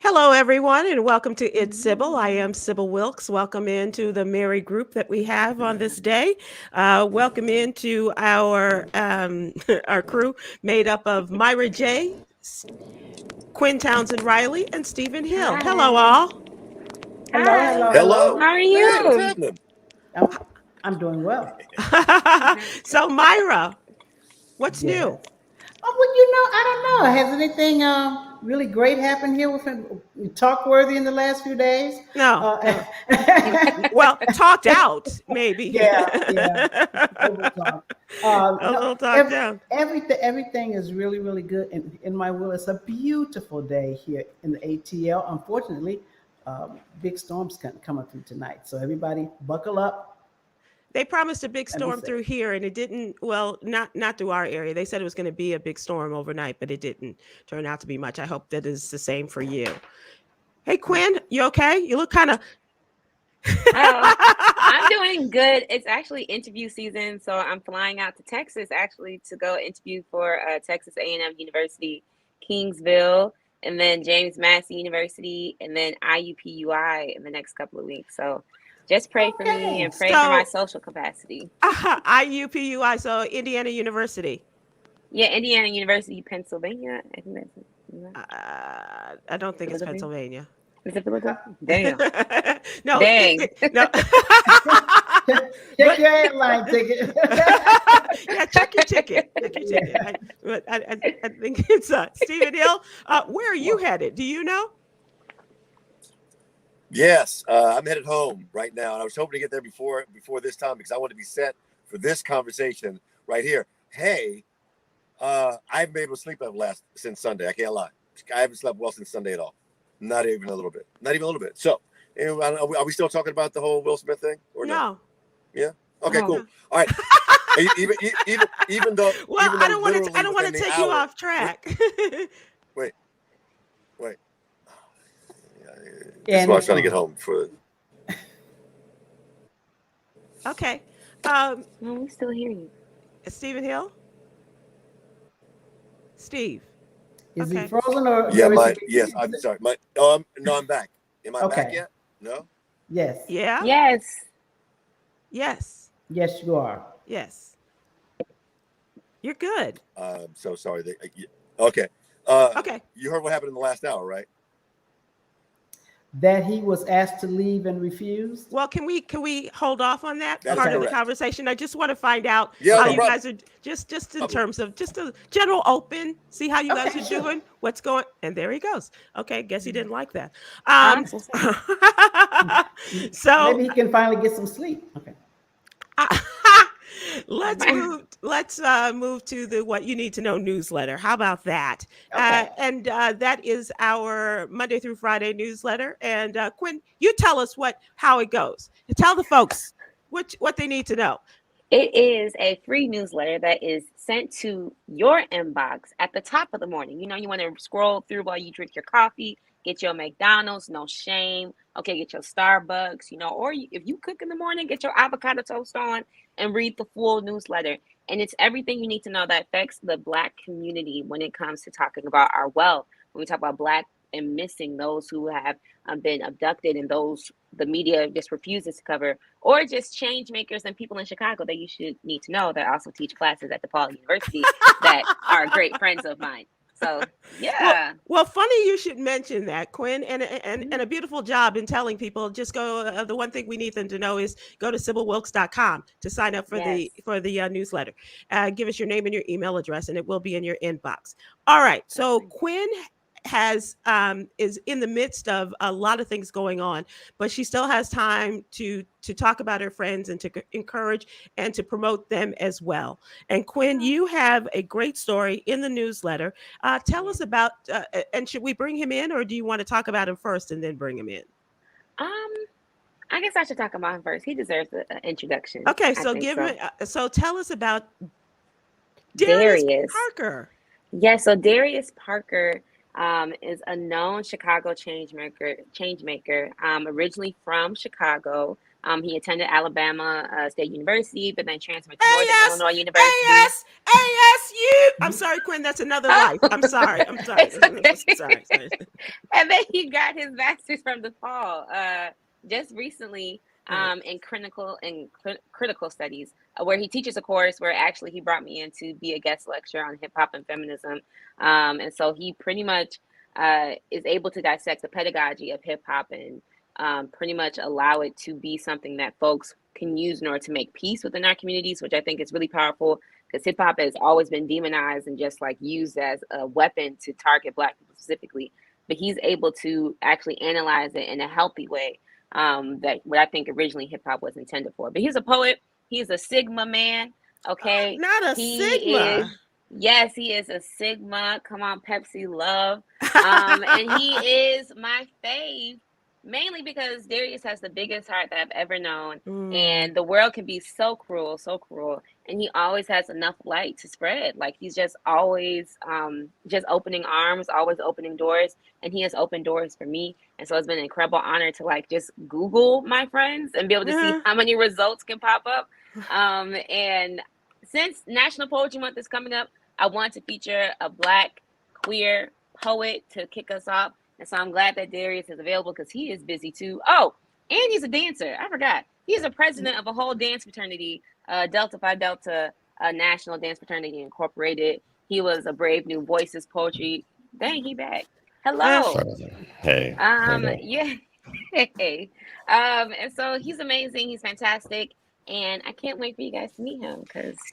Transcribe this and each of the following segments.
Hello, everyone, and welcome to It's Sybil. I am Sybil Wilkes. Welcome into the merry group that we have on this day. Welcome into our our crew made up of Myra J, Kwyn Townsend Riley, and Stephen Hill. Hello, Hi. all. Hello, Hi. hello, Hello. hello. How are Hey, what's you? happening? I'm, I'm doing well. So, Myra, what's new? Yes. Oh, well, I don't know. Has anything really great happened here with talk worthy in the last few days? No, Uh, no. Well, talked out, maybe. yeah. Over talk. A No, little talked down. everything is really, really good in my will. It's a beautiful day here in the ATL. Unfortunately, big storms coming through tonight. So everybody, buckle up They promised a big and be storm safe. through here, and it didn't. Well, not through our area. They said it was going to be a big storm overnight, but it didn't turn out to be much. I hope that is the same for you. Hey, Quinn, you okay? You look kind of. Oh, I'm doing good. It's actually interview season, so I'm flying out to Texas actually to go interview for Texas A&M University, Kingsville, and then James Massey University, and then IUPUI in the next couple of weeks. So just pray for me Okay. and pray for my So, social capacity. IUPUI, so Indiana University. Yeah, Indiana University, Pennsylvania. I think that's I don't think it's Philadelphia. Pennsylvania. Is it Philadelphia? Damn. No, Dang. no. Check But your airline ticket. yeah, check your ticket. Check your ticket. Yeah. I think it's Stephen Hill. Where are you Well, headed? Do you know? Yes, I'm headed home right now, and I was hoping to get there before this time because I want to be set for this conversation right here. Hey, I haven't been able to sleep since Sunday. I can't lie. I haven't slept well since Sunday at all. Not even a little bit. Not even a little bit. So, anyway, are we still talking about the whole Will Smith thing or no? No. Yeah. Okay. Oh, Cool. No. All right. Even though Well, I don't want to. I literally don't want within to the take you hour. off track. Wait. Wait. This is why I and was trying to get home for. Okay. no, we still hear you. Stephen Hill. Steve. is he Okay. frozen or, Yeah. or is he? Yes. I'm sorry. No. I'm back. Am I back Okay. yet? No. Yes. Yeah. Yes. Yes. Yes, you are. Yes. You're good. I'm so sorry. Okay. Okay. You heard what happened in the last hour, right? That he was asked to leave and refused. Well, can we hold off on that That is part of the Okay. correct. conversation? I just want to find out Yeah. how No Okay. you problem. guys are just in Problem. terms of just a general open, see how you guys Okay. are Sure. doing, what's going, and there he goes. Okay, guess he didn't like that. Oh, Um that's what's up. so Maybe he can finally get some sleep. Okay. let's move to the what you need to know newsletter. How about that? Okay. And that is our Monday through Friday newsletter. And Quinn, you tell us how it goes. Tell the folks what they need to know. It is a free newsletter that is sent to your inbox at the top of the morning. You know, you want to scroll through while you drink your coffee, get your McDonald's, no shame. Okay, get your Starbucks, or if you cook in the morning, get your avocado toast on and read the full newsletter. And it's everything you need to know that affects the Black community when it comes to talking about our wealth. When we talk about Black and missing those who have been abducted and those the media just refuses to cover, or just change makers and people in Chicago that you should need to know that also teach classes at DePaul University that are great friends of mine. So Well, yeah. well, funny you should mention that, Quinn, and Mhm. a beautiful job in telling people. Just go. The one thing we need them to know is go to sybilwilkes.com to sign up for Yes. the newsletter. Give us your name and your email address, and it will be in your inbox. All right. So Definitely. Quinn is in the midst of a lot of things going on, but she still has time to talk about her friends and to encourage and to promote them as well. And Quinn, Yeah. you have a great story in the newsletter. Tell Yeah. us about, and should we bring him in, or do you want to talk about him first and then bring him in? Um, I guess I should talk about him first. He deserves an introduction. Okay, I so think give so. me. So tell us about Darius Darius. Parker. Yes, so Darius Parker is a known Chicago change maker, originally from Chicago. He attended Alabama State University, but then transferred to Northern AS, Illinois University. ASU. I'm sorry, Quinn. That's another life. I'm sorry. It's okay. Sorry. And then he got his master's from DePaul just recently in critical studies, where he teaches a course where actually he brought me in to be a guest lecturer on hip hop and feminism. And so he pretty much is able to dissect the pedagogy of hip hop and pretty much allow it to be something that folks can use in order to make peace within our communities, which I think is really powerful, because hip hop has always been demonized and just like used as a weapon to target Black people specifically. But he's able to actually analyze it in a healthy way, that what I think originally hip hop was intended for. But he's a poet. He's a Sigma man. Okay. Not a Sigma. Yes, he is a Sigma. Come on, Pepsi love. And he is my fave, mainly because Darius has the biggest heart that I've ever known. And the world can be so cruel, so cruel. And he always has enough light to spread. Like, he's just always just opening arms, always opening doors. And he has opened doors for me. And so it's been an incredible honor to like just Google my friends and be able to see how many results can pop up. And since National Poetry Month is coming up, I want to feature a Black queer poet to kick us off. And so I'm glad that Darius is available because he is busy too. Oh, and he's a dancer. I forgot. He's a president of a whole dance fraternity, Delta Phi Delta National Dance Fraternity Incorporated. He was a Brave New Voices poetry. Dang, he back. Hello. Hey. Yeah. Hey. And so he's amazing. He's fantastic. And I can't wait for you guys to meet him.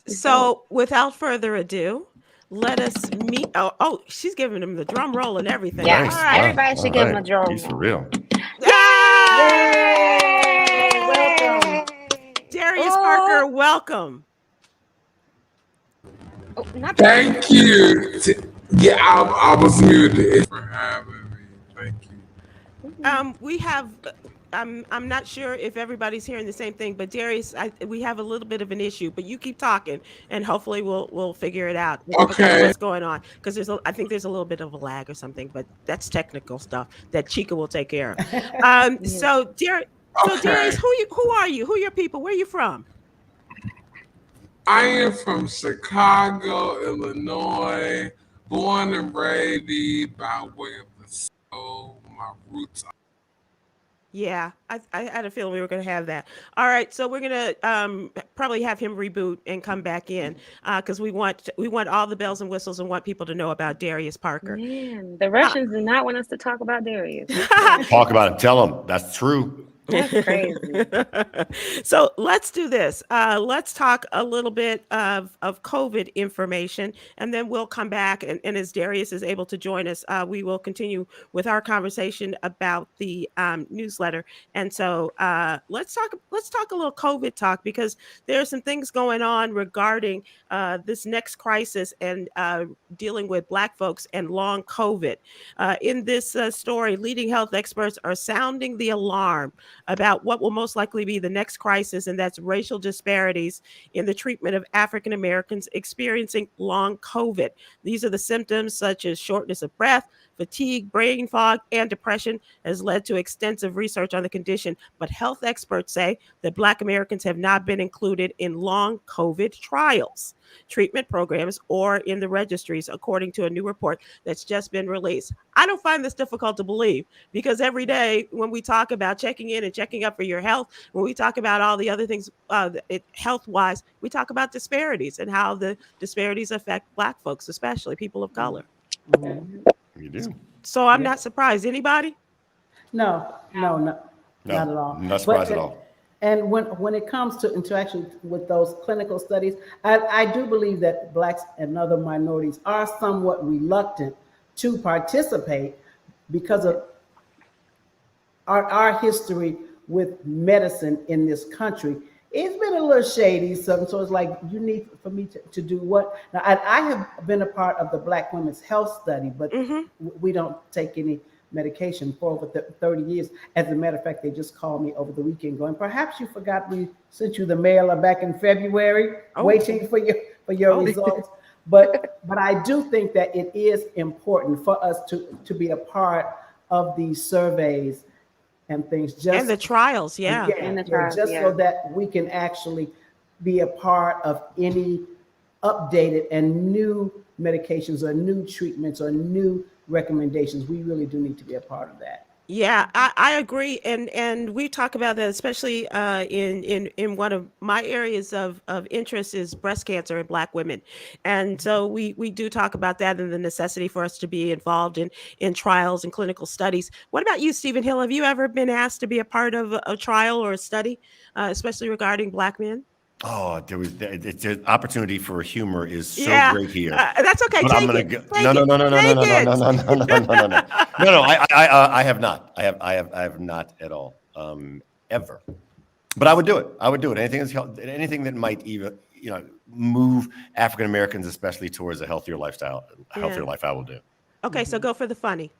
So without further ado, let us meet. Oh, she's giving him the drum roll and everything. Yeah, Nice. all right. Everybody should give him a drum roll. He's for real. Yay! Welcome. Darius Parker, welcome. Oh, not Thank you. Yeah, I was muted. For having me. Thank you. We have. I'm not sure if everybody's hearing the same thing, but Darius, we have a little bit of an issue. But you keep talking, and hopefully we'll figure it out. Okay. What's going on? Because I think there's a little bit of a lag or something, but that's technical stuff that Chica will take care of. So Darius, who are you? Who are your people? Where are you from? I am from Chicago, Illinois, born and raised by way of the soul. My roots are. Yeah, I had a feeling we were going to have that. All right, so we're going to probably have him reboot and come back in because we want all the bells and whistles and want people to know about Darius Parker. Man, the Russians do not want us to talk about Darius. Talk about it. Tell them that's true. That's crazy. So let's do this. Let's talk a little bit of COVID information, and then we'll come back. And as Darius is able to join us, we will continue with our conversation about the newsletter. And so let's talk a little COVID talk, because there are some things going on regarding this next crisis and dealing with Black folks and long COVID. In this story, leading health experts are sounding the alarm about what will most likely be the next crisis, and that's racial disparities in the treatment of African Americans experiencing long COVID. These are the symptoms such as shortness of breath, fatigue, brain fog, and depression has led to extensive research on the condition. But health experts say that Black Americans have not been included in long COVID trials, treatment programs, or in the registries, according to a new report that's just been released. I don't find this difficult to believe, because every day when we talk about checking in and checking up for your health, when we talk about all the other things health-wise, we talk about disparities and how the disparities affect Black folks, especially people of color. You do. So I'm not surprised. Anybody? No, not at all. Not surprised at all. And when it comes to actually with those clinical studies, I do believe that Blacks and other minorities are somewhat reluctant to participate because of our history with medicine in this country. It's been a little shady, so it's like, you need for me to do what? Now, I have been a part of the Black Women's Health Study, but we don't take any medication for over 30 years. As a matter of fact, they just called me over the weekend going, perhaps you forgot we sent you the mailer back in February, waiting for your results. But I do think that it is important for us to be a part of these surveys and things, And the trials, yeah. And the trials, just yeah. so that we can actually be a part of any updated and new medications or new treatments or new recommendations. We really do need to be a part of that. Yeah, I agree, and we talk about that, especially in one of my areas of interest is breast cancer in Black women, and so we do talk about that and the necessity for us to be involved in trials and clinical studies. What about you, Stephen Hill? Have you ever been asked to be a part of a trial or a study, especially regarding Black men? Oh, the opportunity for humor is so Yeah, great here. that's okay. But I'm Take gonna it. go. No, Take no, it. no, no, no, no, Take no, no, it. no, no, no, no, no, no, no. No. I have not. I have not at all. Ever. But I would do it. I would do it. Anything that might even, move African Americans, especially towards a healthier lifestyle, healthier Yeah. life. I will do. Okay, so go for the funny.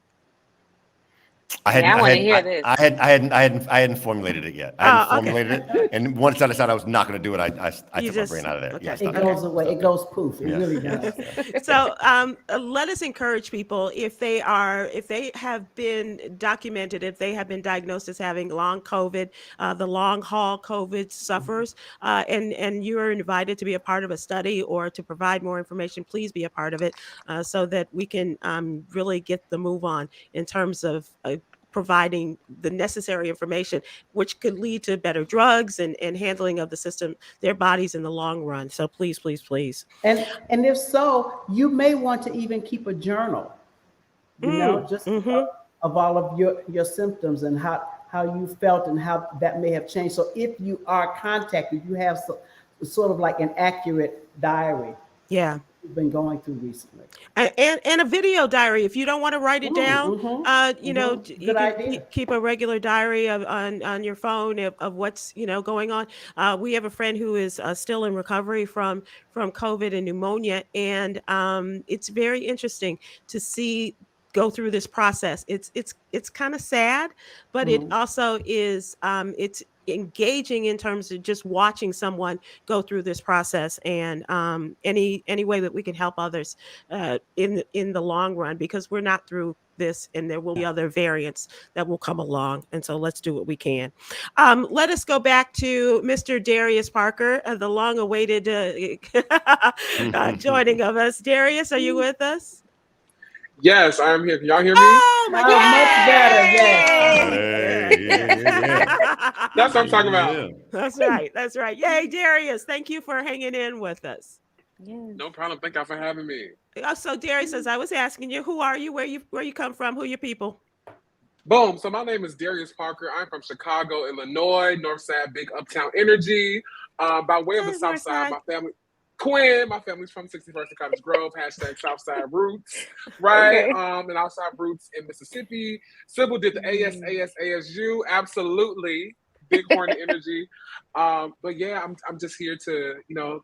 I want to hear this. I hadn't formulated it yet. I hadn't Oh, okay. formulated it, and once I decided I was not going to do it, I You took my just- brain out of there. okay. Yeah, It stop goes away. Stop It goes poof. It Yes, really yes, does. yes. So let us encourage people if they have been documented, if they have been diagnosed as having long COVID, the long haul COVID sufferers, and you are invited to be a part of a study or to provide more information, please be a part of it so that we can really get the move on in terms of providing the necessary information, which could lead to better drugs and handling of the system, their bodies in the long run. So please, please, please. And if so, you may want to even keep a journal, just of all of your symptoms and how you felt and how that may have changed. So if you are contacted, you have sort of like an accurate diary. Yeah. You've been going through recently. And a video diary. If you don't want to write it down, you Good can idea. keep a regular diary on your phone of what's going on. We have a friend who is still in recovery from COVID and pneumonia, and it's very interesting to go through this process. It's kind of sad, but it also is it's engaging in terms of just watching someone go through this process, and any way that we can help others in the long run, because we're not through this and there will be other variants that will come along, and so let's do what we can. Let us go back to Mr. Darius Parker, the long-awaited joining of us. Darius, are you with us? Yes, I am here. Can y'all hear me? Oh my God! Much better, yes. Yeah. That's what I'm talking about. Yeah. That's right. That's right. Yay, Darius! Thank you for hanging in with us. No problem. Thank y'all for having me. So Darius, as I was asking you, who are you? Where you come from? Who are your people? Boom. So my name is Darius Parker. I'm from Chicago, Illinois, North Side, big uptown energy. By way of the Hey, South North Side, Side. my family, Quinn, my family's from 61st and Cottage Grove, #Southside Roots, right? Okay. And also have roots in Mississippi. Sybil did the ASU, absolutely. Big horny energy. But yeah, I'm just here to,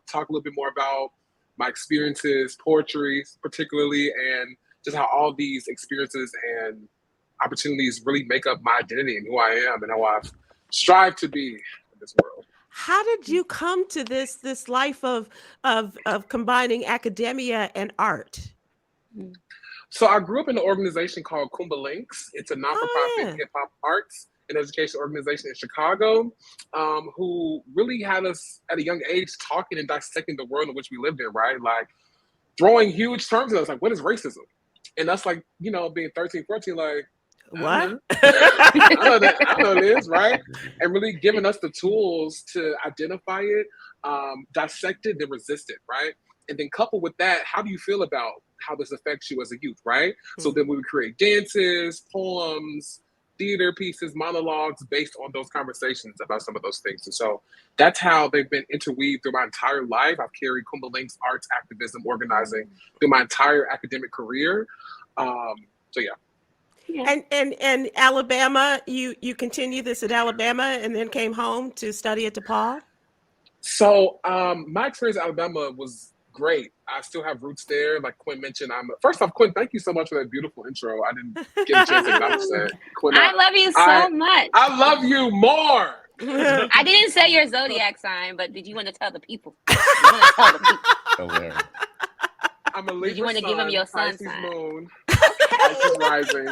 talk a little bit more about my experiences, poetry particularly, and just how all these experiences and opportunities really make up my identity and who I am and how I've strived to be in this world. How did you come to this life of combining academia and art? So I grew up in an organization called Kumbah Links. It's a non-for-profit yeah. hip-hop arts and education organization in Chicago, who really had us at a young age talking and dissecting the world in which we lived in, right? Like throwing huge terms at us, like, what is racism? And that's like, being 13, 14, like, What? I know this, right? And really giving us the tools to identify it, dissect it, then resist it, right? And then coupled with that, how do you feel about how this affects you as a youth, right? So then we would create dances, poems, theater pieces, monologues based on those conversations about some of those things. And so that's how they've been interweaved through my entire life. I've carried Kumbah Links arts, activism, organizing through my entire academic career. So yeah. And Alabama, you continued this at Alabama and then came home to study at DePaul? So my experience at Alabama was great. I still have roots there. Like Quinn mentioned, first off, Quinn, thank you so much for that beautiful intro. I didn't get a chance to acknowledge that. Quinn, I love you so much. I love you more. I didn't say your zodiac sign, but did you want to tell the people? Hilarious. I'm a Libra. Did you want to give them your sun Pisces sign? moon, Pisces rising.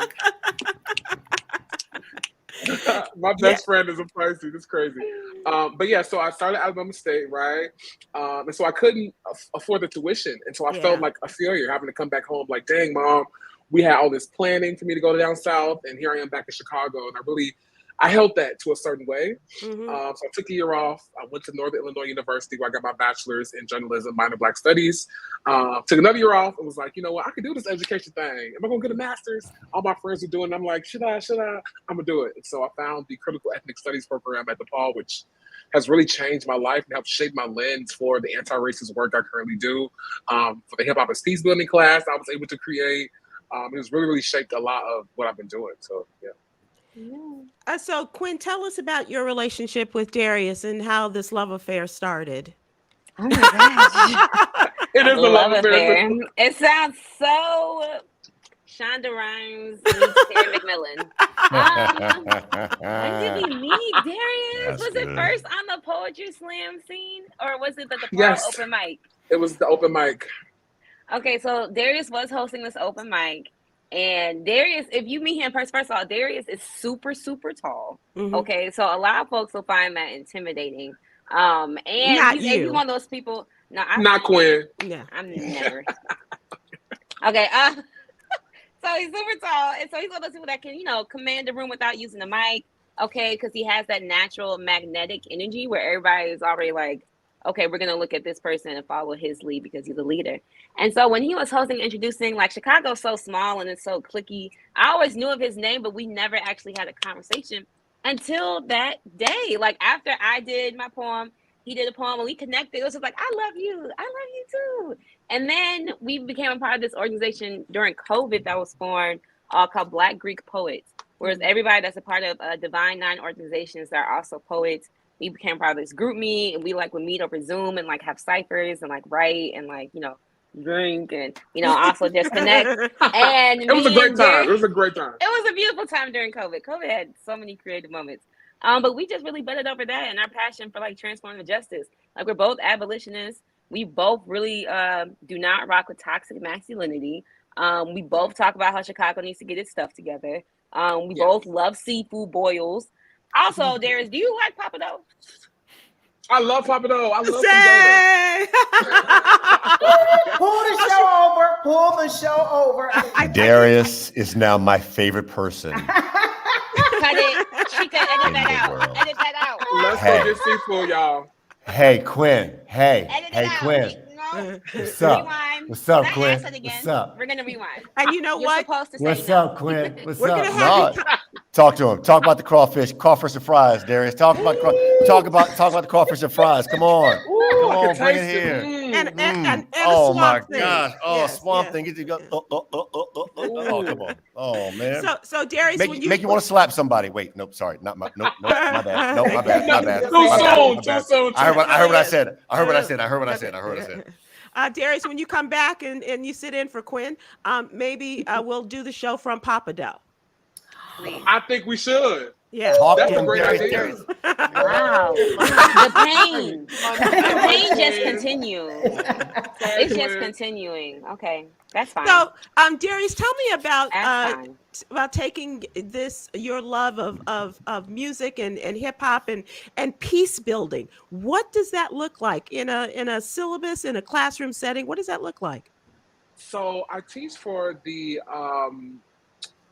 My best friend is a Pisces. It's crazy. But yeah, so I started at Alabama State, right? And so I couldn't afford the tuition. And so I felt like a failure having to come back home. Like, dang, Mom, we had all this planning for me to go down south. And here I am back in Chicago. And I held that to a certain way. So I took a year off. I went to Northern Illinois University where I got my bachelor's in journalism, minor Black studies. Took another year off and was like, you know what? I can do this education thing. Am I going to get a master's? All my friends are doing it. I'm like, should I? I'm going to do it. And so I found the critical ethnic studies program at DePaul, which has really changed my life and helped shape my lens for the anti-racist work I currently do. For the hip hop and peace building class I was able to create. It has really, really shaped a lot of what I've been doing. So, yeah. So, Quinn, tell us about your relationship with Darius and how this love affair started. Oh my gosh. It is a love affair. It sounds so Shonda Rhimes and Terry McMillan. When did we meet Darius? Was it first on the Poetry Slam scene or was it the DePaul open mic? It was the open mic. Okay, so Darius was hosting this open mic. And Darius, if you meet him first of all, Darius is super, super tall. Okay, so a lot of folks will find that intimidating. And he's one of those people. No, not Quinn. Yeah, I'm never. Okay, so he's super tall, and so he's one of those people that can, command the room without using the mic. Okay, because he has that natural magnetic energy where everybody is already like, okay, we're going to look at this person and follow his lead because he's a leader. And so when he was hosting, introducing, like Chicago's so small and it's so cliquey, I always knew of his name, but we never actually had a conversation until that day. Like after I did my poem, he did a poem and we connected. It was just like, I love you too. And then we became a part of this organization during COVID that was formed called Black Greek Poets, whereas everybody that's a part of Divine Nine organizations that are also poets, we became part of this group meet and we would meet over Zoom and have ciphers and write and drink and also just connect. And it was a great time. It was a beautiful time during COVID. COVID had so many creative moments. But we just really butted over that and our passion for transformative justice. We're both abolitionists. We both really do not rock with toxic masculinity. We both talk about how Chicago needs to get its stuff together. We both love seafood boils. Also, Darius, do you like Papados? I love Papados. I love Pull the show over. Darius is now my favorite person. Cut it. She could edit that out. Let's go get seafood, y'all. Hey, Quinn. Hey, Quinn. What's up? Rewind. What's up, Quinn? What's up? We're gonna rewind. And you know what? What's up, Quinn? What's We're up? gonna have Talk to him. Talk about the crawfish and fries, Darius. Talk about the crawfish and fries. Come on. Bring it here. And oh my thing. gosh! Swamp thing. Get to go. Oh, come on! Oh man. So Darius, make you want to slap somebody. Wait, nope. Sorry, not my. Nope. My bad. No, my bad. Too soon. I heard what I said. I heard what I said. Darius, when you come back and you sit in for Quinn, maybe we'll do the show from Papados. I think we should. Yeah, that's a great idea. Wow, the pain just continues. It's just continuing. Okay, that's fine. So, Darius, tell me about taking your love of music and hip hop and peace building. What does that look like in a syllabus, in a classroom setting? What does that look like? So I teach for the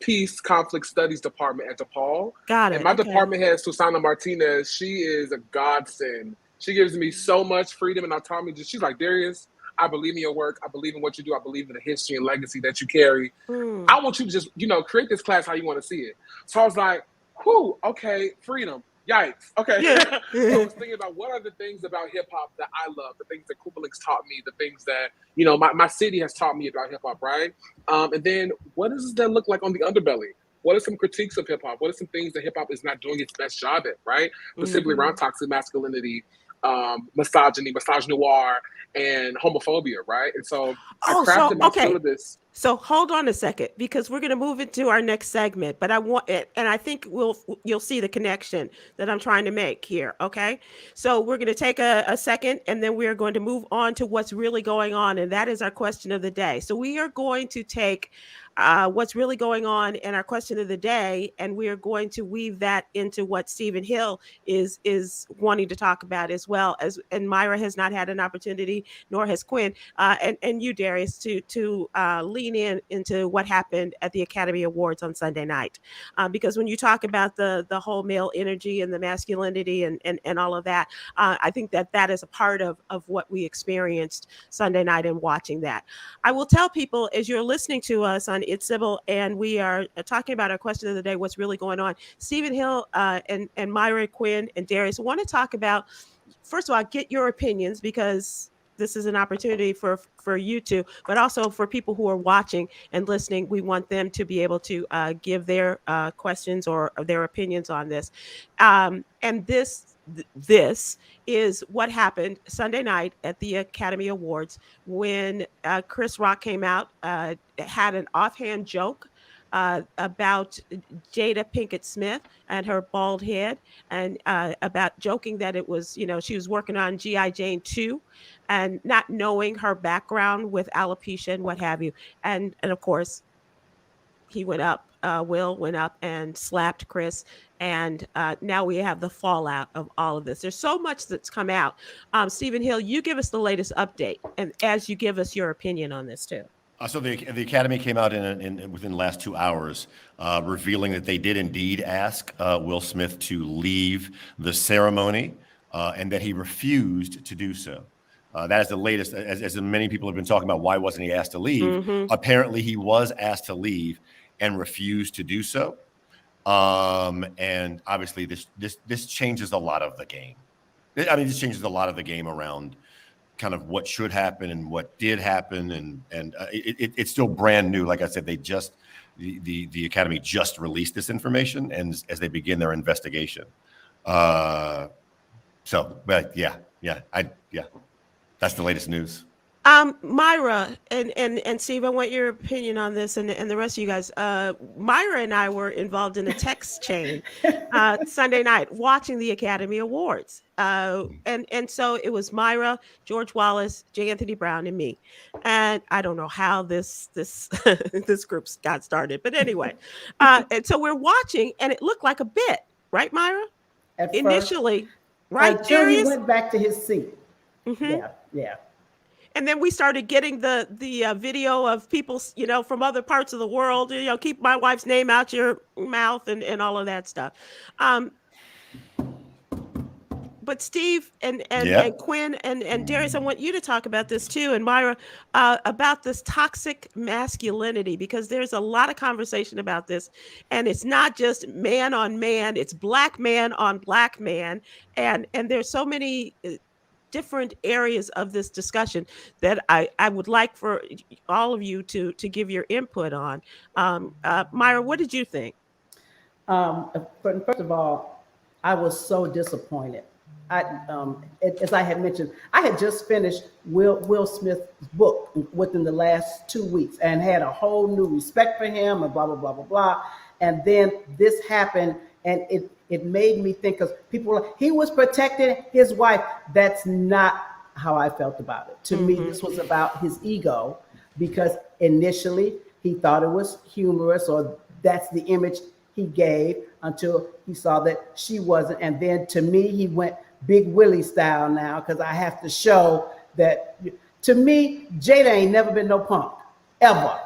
Peace Conflict Studies Department at DePaul. Got it. And my department head, Susana Martinez, she is a godsend. She gives me so much freedom and autonomy. She's like, Darius, I believe in your work. I believe in what you do. I believe in the history and legacy that you carry. I want you to just, create this class how you want to see it. So I was like, whew, okay, freedom. Yikes. Okay. So I was thinking about what are the things about hip hop that I love, the things that Kwyn taught me, the things that, my city has taught me about hip hop, right? And then what does that look like on the underbelly? What are some critiques of hip hop? What are some things that hip hop is not doing its best job at, right? Specifically around toxic masculinity, misogyny, misogynoir, and homophobia, right? And so I crafted my syllabus. So hold on a second, because we're going to move into our next segment, but I think you'll see the connection that I'm trying to make here. Okay. So we're going to take a second and then we are going to move on to what's really going on. And that is our question of the day. So we are going to take what's really going on in our question of the day, and we are going to weave that into what Stephen Hill is wanting to talk about as well. As and Myra has not had an opportunity, nor has Quinn, and you, Darius, to lean into what happened at the Academy Awards on Sunday night, because when you talk about the whole male energy and the masculinity and all of that, I think that is a part of what we experienced Sunday night in watching that. I will tell people, as you're listening to us on It's Sybil, and we are talking about our question of the day, what's really going on. Stephen Hill and Myra, Quinn, and Darius want to talk about, first of all, get your opinions, because this is an opportunity for you two, but also for people who are watching and listening. We want them to be able to give their questions or their opinions on this. And this is what happened Sunday night at the Academy Awards when Chris Rock came out, had an offhand joke about Jada Pinkett Smith and her bald head, and about joking that it was, she was working on G.I. Jane 2, and not knowing her background with alopecia and what have you. And of course, he went up, Will went up and slapped Chris. And now we have the fallout of all of this. There's so much that's come out. Stephen Hill, you give us the latest update, and as you give us your opinion on this too. So the Academy came out within the last 2 hours, revealing that they did indeed ask Will Smith to leave the ceremony, and that he refused to do so. That is the latest, as many people have been talking about. Why wasn't he asked to leave? Mm-hmm. Apparently, he was asked to leave and refused to do so. And obviously, this changes a lot of the game. I mean, this changes a lot of the game around kind of what should happen and what did happen, and it's still brand new. Like I said, they just the Academy just released this information, and as they begin their investigation. But yeah, that's the latest news. Myra and Steve, I want your opinion on this, and the rest of you guys. Myra and I were involved in a text chain Sunday night watching the Academy Awards, and so it was Myra, George Wallace, J. Anthony Brown, and me. And I don't know how this this group got started, but anyway, and so we're watching, and it looked like a bit, right, Myra? Initially, right? Until he went back to his seat. Mm-hmm. Yeah. And then we started getting the video of people, from other parts of the world, keep my wife's name out your mouth and all of that stuff. But Steve and Quinn and Darius, I want you to talk about this too, and Myra, about this toxic masculinity, because there's a lot of conversation about this, and it's not just man on man, it's black man on black man, and there's so many different areas of this discussion that I would like for all of you to give your input on. Myra, what did you think? First of all, I was so disappointed. As I had mentioned, I had just finished Will Smith's book within the last 2 weeks and had a whole new respect for him and blah, blah, blah, blah, blah. And then this happened, and it made me think, because people were like, he was protecting his wife. That's not how I felt about it. To me, this was about his ego, because initially he thought it was humorous, or that's the image he gave, until he saw that she wasn't. And then to me, he went Big Willie style now, because I have to show that. To me, Jada ain't never been no punk, ever.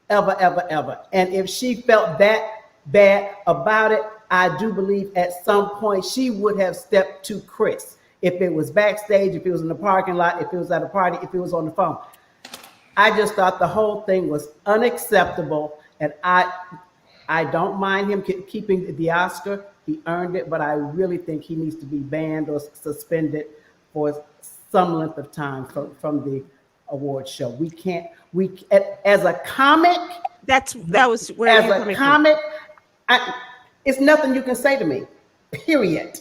And if she felt that bad about it, I do believe at some point she would have stepped to Chris. If it was backstage, if it was in the parking lot, if it was at a party, if it was on the phone. I just thought the whole thing was unacceptable, and I don't mind him keeping the Oscar. He earned it, but I really think he needs to be banned or suspended for some length of time from the award show. As a comic. That was where as a comic. It's nothing you can say to me. Period.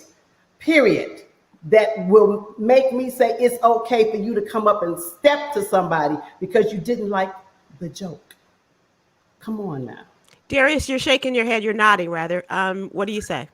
That will make me say it's okay for you to come up and step to somebody because you didn't like the joke. Come on now. Darius, you're shaking your head. You're nodding, rather. What do you say?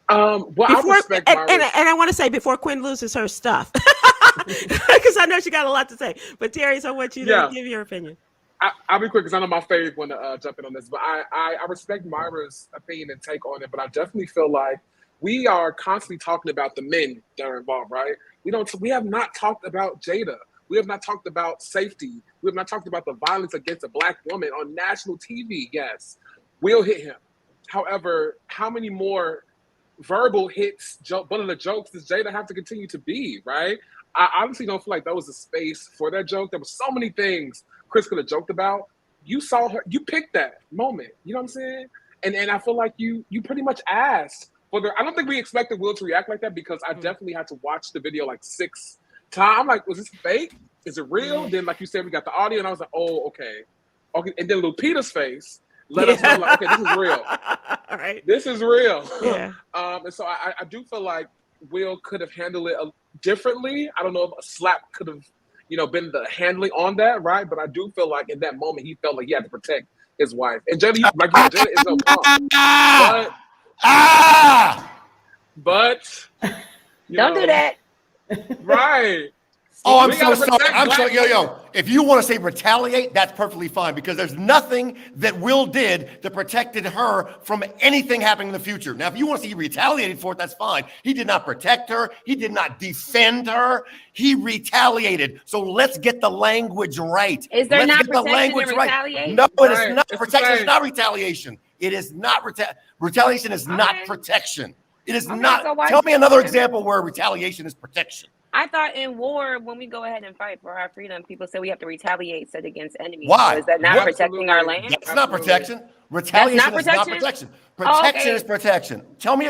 Well, I respect and I want to say, before Quinn loses her stuff, because I know she got a lot to say. But Darius, I want you to give your opinion. I'll be quick because I know my fave want to jump in on this, but I respect Myra's opinion and take on it, but I definitely feel like we are constantly talking about the men that are involved, right? We have not talked about Jada. We have not talked about safety. We have not talked about the violence against a Black woman on national TV. Yes, Will hit him. However, how many more verbal hits, one of the jokes, does Jada have to continue to be, right? I honestly don't feel like there was a space for that joke. There were so many things Chris could have joked about. You saw her, you picked that moment. You know what I'm saying? And I feel like you pretty much asked for the. I don't think we expected Will to react like that because I definitely had to watch the video like 6 times. I'm like, was this fake? Is it real? Then, like you said, we got the audio, and I was like, oh, okay. And then Lupita's face let us know, like, okay, this is real. All right. This is real. Yeah. And so I do feel like Will could have handled it differently. I don't know if a slap could have, been the handling on that, right? But I do feel like in that moment he felt like he had to protect his wife. And Jada, Jada is no punk. But Don't do that. Right. Oh, I'm so sorry. I'm so yo. If you want to say retaliate, that's perfectly fine because there's nothing that Will did that protected her from anything happening in the future. Now, if you want to see he retaliated for it, that's fine. He did not protect her. He did not defend her. He retaliated. So let's get the language right. Is there let's not protection and retaliation? No, it is Right. not. It's Protection is fine. not retaliation. It is not retaliation is not Okay. protection. It is Okay, not. so why- Tell me another example where retaliation is protection. I thought in war, when we go ahead and fight for our freedom, people say we have to retaliate set against enemies. Why? So is that not What? protecting our land? That's not Absolutely. protection. Retaliation is not protection? protection. Oh, Protection okay. is protection. Tell me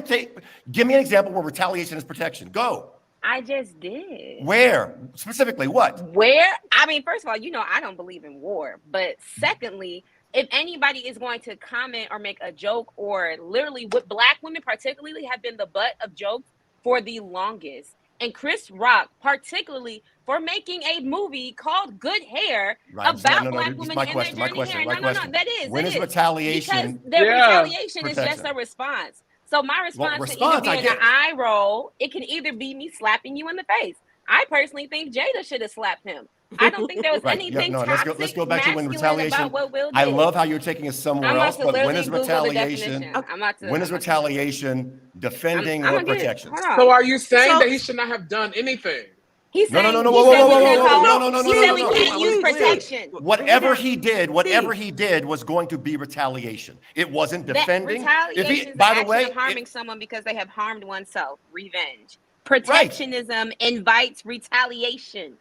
give me an example where retaliation is protection. Go. I just did. Where? Specifically, what? Where? I mean, first of all, I don't believe in war. But secondly, if anybody is going to comment or make a joke or literally what Black women particularly have been the butt of jokes for the longest. And Chris Rock, particularly for making a movie called Good Hair Right. about No, Black this is women my and question. their My journey question. hair. My No, question. that is. When it is is. retaliation? Because the retaliation is protection? just a response. So my response response, can I either be get. an eye roll. It can either be me slapping you in the face. I personally think Jada should have slapped him. I don't think there was Right. Yeah, anything no, toxic, let's go back to when masculine retaliation. about what Will did. I love how you're taking us somewhere I'm about else, to but when literally is Google the retaliation? definition. I'm about to. When is I'm about to- retaliation defending I'm or gonna get it. protection? Hold on. So are you saying So- that he should not have done anything? He's No, saying, no, no, he whoa, said whoa, we whoa, can't whoa, call- no, no, no, he no, said no, we no, can't no, use wait. protection. Whatever Break it he did, whatever he did was going to be retaliation. It wasn't That defending. retaliation is By the the way, action of harming someone because they have harmed oneself. Revenge. Protectionism invites retaliation.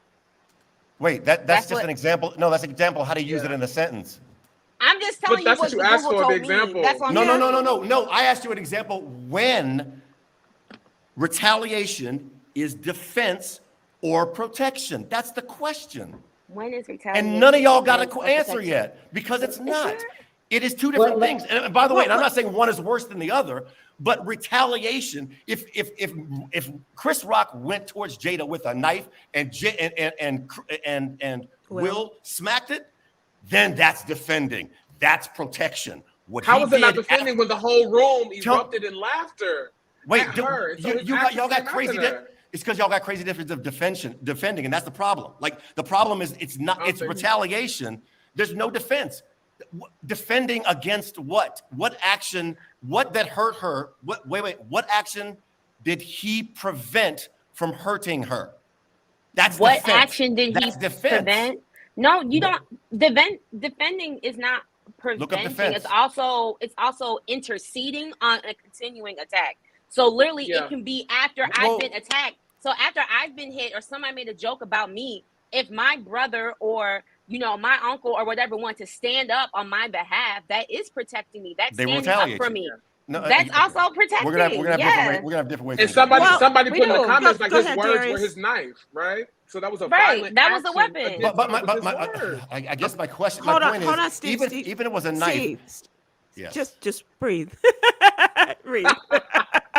wait, that's That's just what- an example. No, that's an example of how to use it in a sentence. I'm just telling that's you what what you the asked Google for, the told me. example. That's what I'm No, no, telling no, no, you. no, no. I asked you an example when retaliation is defense or protection. That's the question. When is retaliation? And none of y'all got defense an or answer protection? yet because it's not. not. It is two different Well, things. And by the way, and I'm well, not saying one is worse than the other, but retaliation. If Chris Rock went towards Jada with a knife and Will smacked it, then that's defending. That's protection. What How he was it not did defending when the whole room erupted in laughter? Wait, at her? And so his y'all actions got came crazy. after that. It's because y'all got crazy difference of defending, and that's the problem. Like the problem is it's not. It's Okay. retaliation. There's no defense. Defending against what? What action? What that hurt her? What action did he prevent from hurting her? That's What defense. action did That's he defense. prevent? No, you don't. Defending is not preventing. defense. It's also interceding on a continuing attack. So literally, Yeah. it can be after Well- I've been attacked. So after I've been hit, or somebody made a joke about me, if my brother or my uncle or whatever want to stand up on my behalf, that is protecting me. That's They standing retaliate up for you. me. No, That's also protecting. we're gonna have yeah. different ways. And of somebody doing it. somebody we put in the do. comments Go like his ahead, words were Darius. his knife, right? So that was a Right, violent that was a action weapon. against But her with his words. I guess my question. Hold my on, point hold is, on, Steve, even Steve. if it was a knife, Steve, yes. just breathe. Breathe.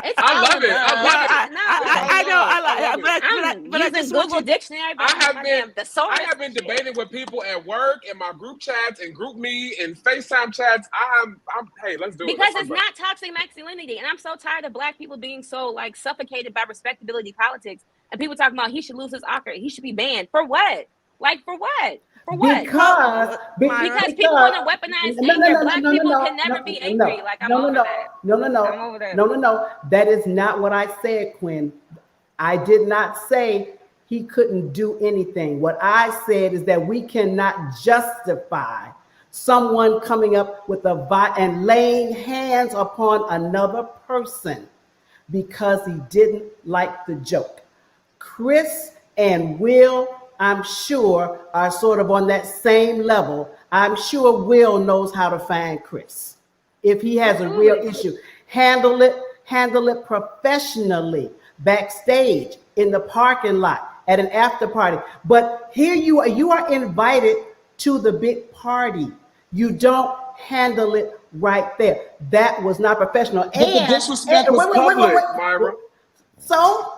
It's I all love it. I love. love it. No. I know. I I like, love but I I'm just using want Google you. Dictionary. But I have been thesaurus. I have been debating with people at work, in my group chats, and group me, and FaceTime chats. I'm hey, let's do it. Because Let's it's talk not toxic masculinity, and I'm so tired of Black people being so suffocated by respectability politics, and people talking about he should lose his Oscar, he should be banned for what? Like for what? For what? Because Because people want to weaponize anger. Black people can never be angry. Like I'm over that. I'm over that. No. That is not what I said, Quinn. I did not say he couldn't do anything. What I said is that we cannot justify someone coming up with and laying hands upon another person because he didn't like the joke. Chris and Will, I'm sure, are sort of on that same level. I'm sure Will knows how to find Chris. If he has a real issue, handle it professionally, backstage, in the parking lot, at an after party. But here you are invited to the big party. You don't handle it right there. That was not professional. But the disrespect was public, Myra. So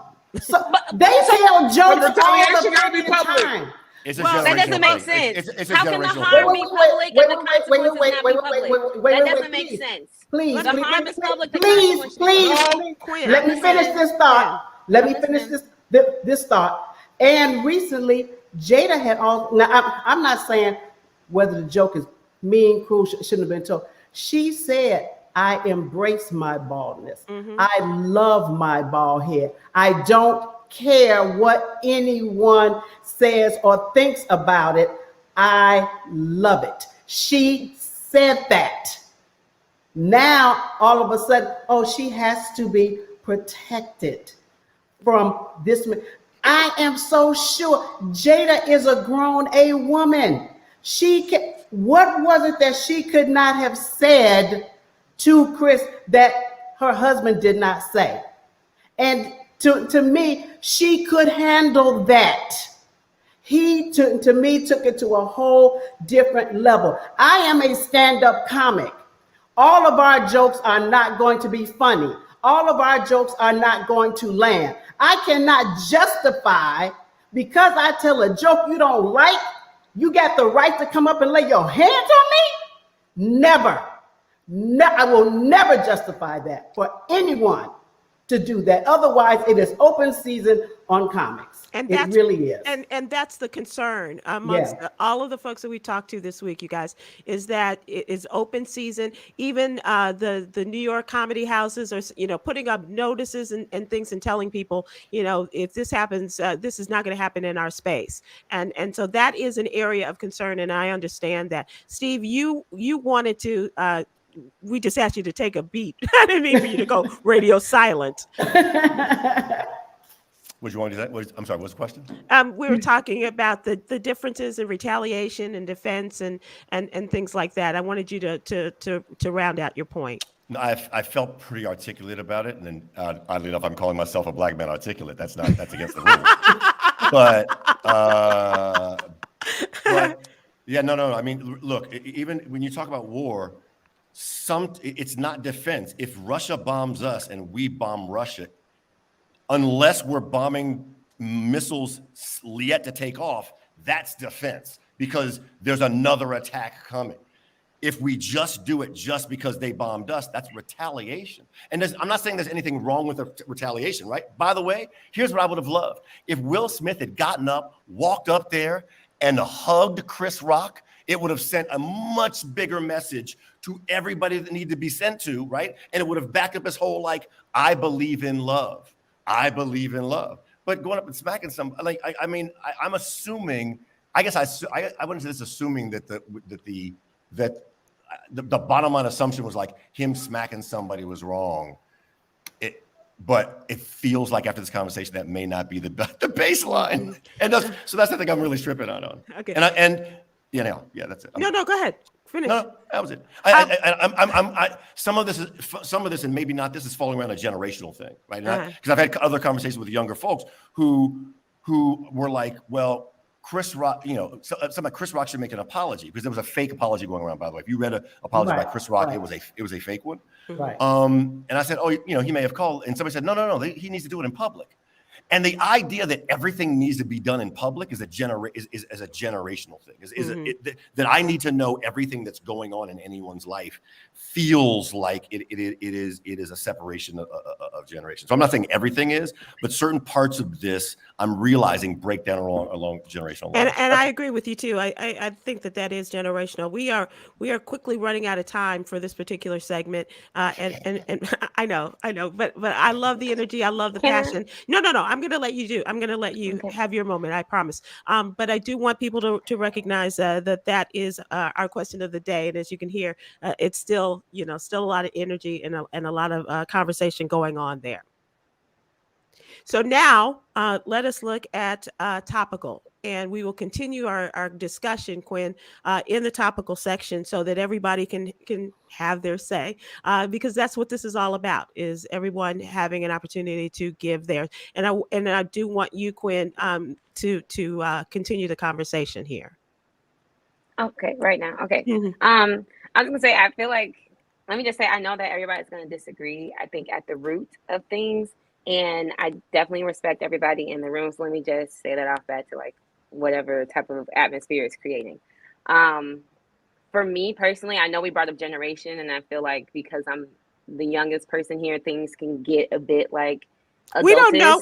they tell jokes all retaliation gotta be the public. time. It's a Well, that generational doesn't make thing. sense. It's a How can the generational harm thing. be public and the consequences not be public? That doesn't make sense. Please, The harm is public. The please, consequences. Quinn, let me finish this thought. Let me finish this thought. And recently, Jada had all. Now, I'm not saying whether the joke is mean, cruel, shouldn't have been told. She said, "I embrace my baldness. I love my bald head. I don't care what anyone says or thinks about it. I love it." She said that. Now, all of a sudden, she has to be protected from this. I am so sure Jada is a grown A woman. What was it that she could not have said to Chris that her husband did not say? And to me, she could handle that. He, to me, took it to a whole different level. I am a stand-up comic. All of our jokes are not going to be funny. All of our jokes are not going to land. I cannot justify, because I tell a joke you don't like, you got the right to come up and lay your hands on me? Never. I will never justify that for anyone to do that. Otherwise, it is open season on comics. And it really is. And that's the concern amongst all of the folks that we talked to this week, you guys, is that it is open season. Even the New York comedy houses are, putting up notices and things and telling people, if this happens, this is not going to happen in our space. And so that is an area of concern. And I understand that. Steve, you wanted to, we just asked you to take a beat. I didn't mean for you to go radio silent. Would you want to do that? I'm sorry, what's the question? We were talking about the differences in retaliation and defense and things like that. I wanted you to round out your point. No, I felt pretty articulate about it, and then oddly enough, I'm calling myself a black man articulate. That's against the rules. But yeah, no. I mean, look, even when you talk about war, it's not defense. If Russia bombs us and we bomb Russia, unless we're bombing missiles yet to take off, that's defense, because there's another attack coming. If we just do it just because they bombed us, that's retaliation. And I'm not saying there's anything wrong with the retaliation, right? By the way, here's what I would have loved. If Will Smith had gotten up, walked up there, and hugged Chris Rock, it would have sent a much bigger message to everybody that needed to be sent to, right? And it would have backed up his whole, I believe in love. I believe in love. But going up and smacking somebody, I'm assuming, I guess I wouldn't say this assuming that the bottom line assumption was him smacking somebody was wrong. But it feels like after this conversation that may not be the baseline. And so that's the thing I'm really stripping out on. Okay. That's it. No, go ahead. Finish. No, that was it. Some of this, and maybe not this, is falling around a generational thing, right? Because I've had other conversations with younger folks who were like, well, Chris Rock, Chris Rock should make an apology, because there was a fake apology going around, by the way. If you read an apology by Chris Rock, it was a fake one. Right. And I said, he may have called, and somebody said, no, he needs to do it in public. And the idea that everything needs to be done in public is a generational thing. That I need to know everything that's going on in anyone's life feels like it is a separation of generations. So I'm not saying everything is, but certain parts of this I'm realizing break down along generational lines. And I agree with you too. I think that is generational. We are quickly running out of time for this particular segment. And I know, but I love the energy. I love the passion. No. I'm going to let you do. I'm going to let you have your moment. I promise. But I do want people to recognize that is our question of the day. And as you can hear, it's still a lot of energy and a lot of conversation going on there. So now let us look at topical, and we will continue our discussion, Quinn, in the topical section so that everybody can have their say, because that's what this is all about, is everyone having an opportunity to give theirs. And I do want you, Quinn, to continue the conversation here. Okay, right now. Okay. Mm-hmm. I was going to say, I feel like, let me just say, I know that everybody's going to disagree, I think, at the root of things. And I definitely respect everybody in the room. So let me just say that off bat to like whatever type of atmosphere it's creating. For me personally, I know we brought up generation, and I feel like because I'm the youngest person here, things can get a bit like adultish. We don't know.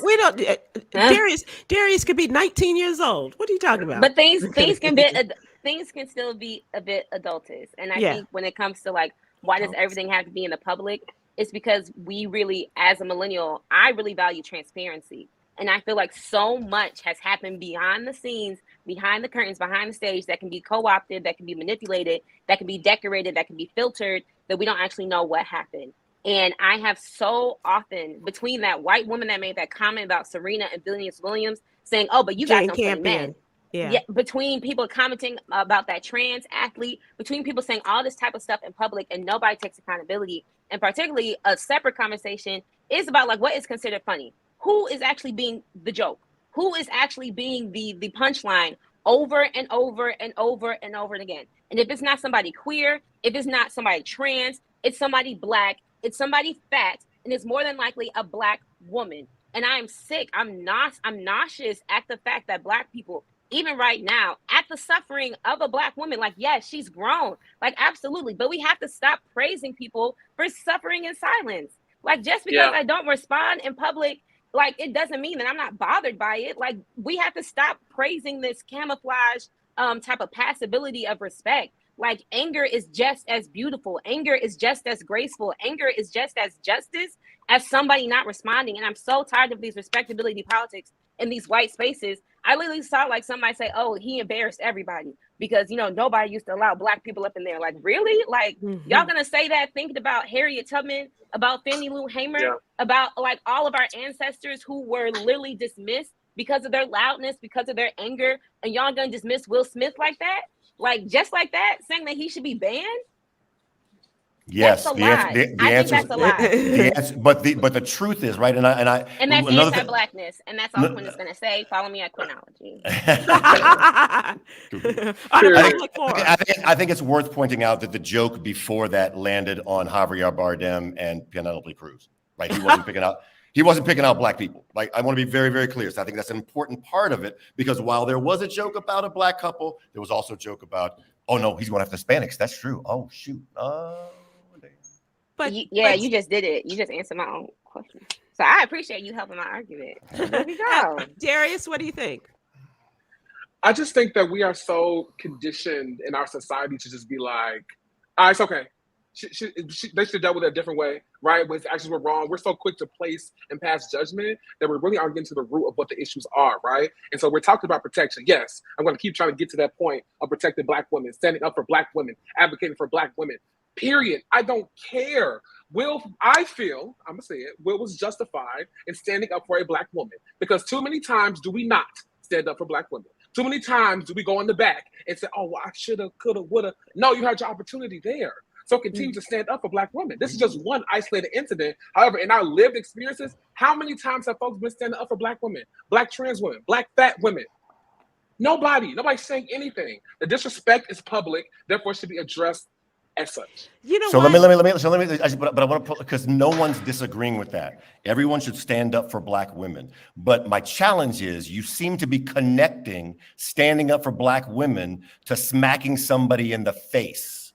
Darius could be 19 years old. What are you talking about? But things can still be a bit adultish. And I think when it comes to like, why does everything have to be in the public? It's because we really, as a millennial, I really value transparency. And I feel like so much has happened behind the scenes, behind the curtains, behind the stage that can be co-opted, that can be manipulated, that can be decorated, that can be filtered, that we don't actually know what happened. And I have so often, between that white woman that made that comment about Serena and Venus Williams saying, oh, but you guys don't play men. Yeah, between people commenting about that trans athlete, between people saying all this type of stuff in public and nobody takes accountability. And particularly a separate conversation is about like what is considered funny. Who is actually being the joke? Who is actually being the punchline over and over and over and over and again? And if it's not somebody queer, if it's not somebody trans, it's somebody Black, it's somebody fat, and it's more than likely a Black woman. And I'm sick. I'm nauseous at the fact that Black people, even right now, at the suffering of a Black woman, like, yes, she's grown, like, absolutely. But we have to stop praising people for suffering in silence. Like, just because I don't respond in public, like, it doesn't mean that I'm not bothered by it. Like, we have to stop praising this camouflage type of passibility of respect. Like, anger is just as beautiful. Anger is just as graceful. Anger is just as justice as somebody not responding. And I'm so tired of these respectability politics in these white spaces. I literally saw like somebody say, oh, he embarrassed everybody because, nobody used to allow Black people up in there. Like, really? Like, y'all gonna say that thinking about Harriet Tubman, about Fannie Lou Hamer, about like all of our ancestors who were literally dismissed because of their loudness, because of their anger, and y'all gonna dismiss Will Smith like that? Like, just like that, saying that he should be banned? Yes, that's a lie. I think that's a lie. But the truth is, right, and that's anti-Blackness, and that's all Quinn is going to say. Follow me at Quinnology. I think it's worth pointing out that the joke before that landed on Javier Bardem and Penelope Cruz. Right, he wasn't picking out Black people. Like, I want to be very, very clear. So I think that's an important part of it, because while there was a joke about a Black couple, there was also a joke about, oh no, he's going after Hispanics. That's true. Oh shoot. But you just did it. You just answered my own question. So I appreciate you helping my argument. There we go. Darius, what do you think? I just think that we are so conditioned in our society to just be like, it's okay. They should have dealt with it a different way, right? When actions were wrong, we're so quick to place and pass judgment that we really aren't getting to the root of what the issues are, right? And so we're talking about protection. Yes, I'm going to keep trying to get to that point of protecting Black women, standing up for Black women, advocating for Black women. Period. I don't care. Will was justified in standing up for a Black woman, because too many times do we not stand up for Black women. Too many times do we go in the back and say, oh, well, I should have, could have, would have. No, you had your opportunity there. So continue to stand up for Black women. This is just one isolated incident. However, in our lived experiences, how many times have folks been standing up for Black women, Black trans women, Black fat women? Nobody's saying anything. The disrespect is public, therefore it should be addressed as such. You know So what? but I want to, because no one's disagreeing with that. Everyone should stand up for Black women. But my challenge is, you seem to be connecting standing up for Black women to smacking somebody in the face,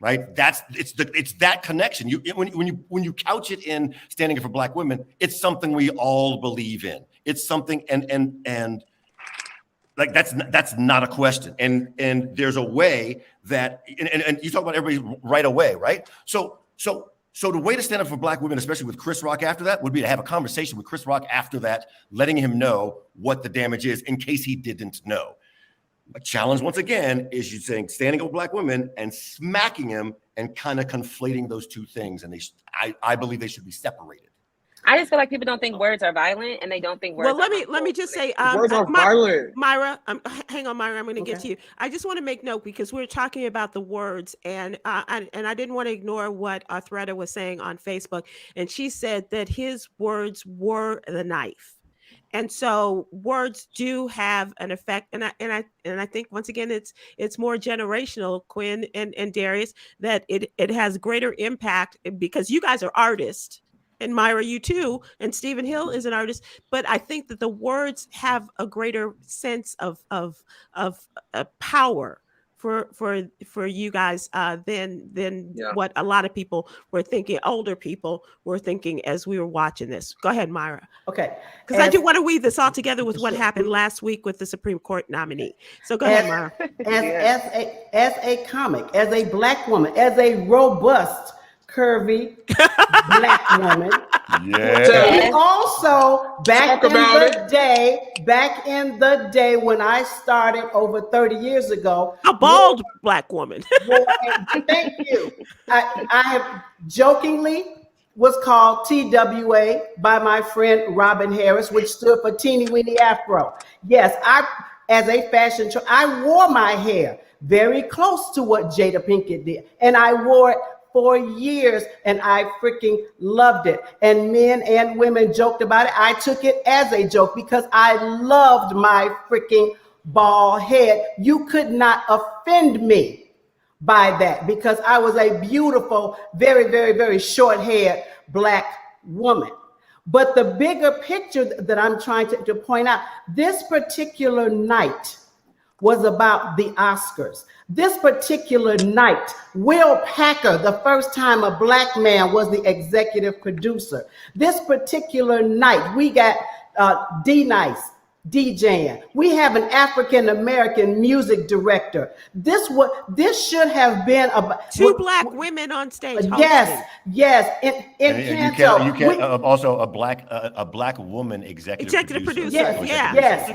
right? It's that connection. When you couch it in standing up for Black women, it's something we all believe in. It's something, and like that's not a question. And there's a way that, and you talk about everybody right away, right? So the way to stand up for Black women, especially with Chris Rock after that, would be to have a conversation with Chris Rock after that, letting him know what the damage is in case he didn't know. A challenge, once again, is you saying standing up with Black women and smacking him and kind of conflating those two things. And I believe they should be separated. I just feel like people don't think words are violent, and they don't think words. Well, let me just say, Words are violent. Myra, hang on, Myra. I'm going to get Okay. to you. I just want to make note, because we're talking about the words, and I didn't want to ignore what Arthretta was saying on Facebook, and she said that his words were the knife, and so words do have an effect, and I think, once again, it's more generational, Quinn and Darius, that it has greater impact, because you guys are artists. And Myra, you too, and Stephen Hill is an artist, but I think that the words have a greater sense of power for you guys than Yeah. what a lot of people were thinking. Older people were thinking as we were watching this. Go ahead, Myra, Okay. because I As- do want to weave this all together with what Sure. happened last week with the Supreme Court nominee. So go ahead, Myra. as a comic, as a Black woman, as a robust, curvy Black woman. Yeah. And also back Talk about in the day when I started over 30 years ago. A bald Black woman. Thank you. I have jokingly was called TWA by my friend Robin Harris, which stood for Teeny Weeny Afro. Yes, as a fashion show, I wore my hair very close to what Jada Pinkett did, and I wore it for years, and I freaking loved it. And men and women joked about it. I took it as a joke because I loved my freaking bald head. You could not offend me by that, because I was a beautiful, very, very, very short-haired Black woman. But the bigger picture that I'm trying to point out, this particular night was about the Oscars. This particular night, Will Packer, the first time a Black man was the executive producer. This particular night, we got D-Nice DJing. We have an African-American music director. This should have been about Two Black women on stage. Yes. And you can't also a black woman executive producer. Yes.